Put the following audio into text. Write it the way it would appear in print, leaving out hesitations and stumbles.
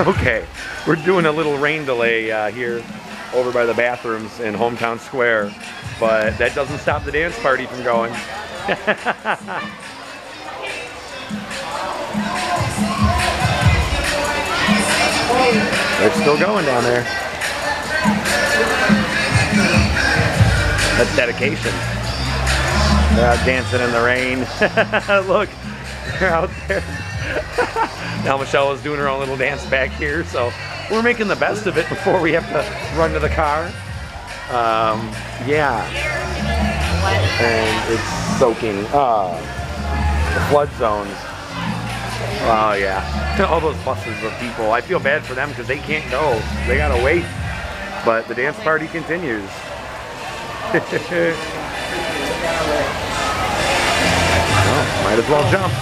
Okay, we're doing a little rain delay here over by the bathrooms in Hometown Square, but that doesn't stop the dance party from going. They're still going down there. That's dedication. They're out dancing in the rain. Look, they're out there. Now Michelle is doing her own little dance back here, so we're making the best of it before we have to run to the car. Yeah. And it's soaking. The flood zones. Oh yeah. All those buses of people. I feel bad for them because they can't go. They gotta wait. But the dance party continues. Well, might as well jump.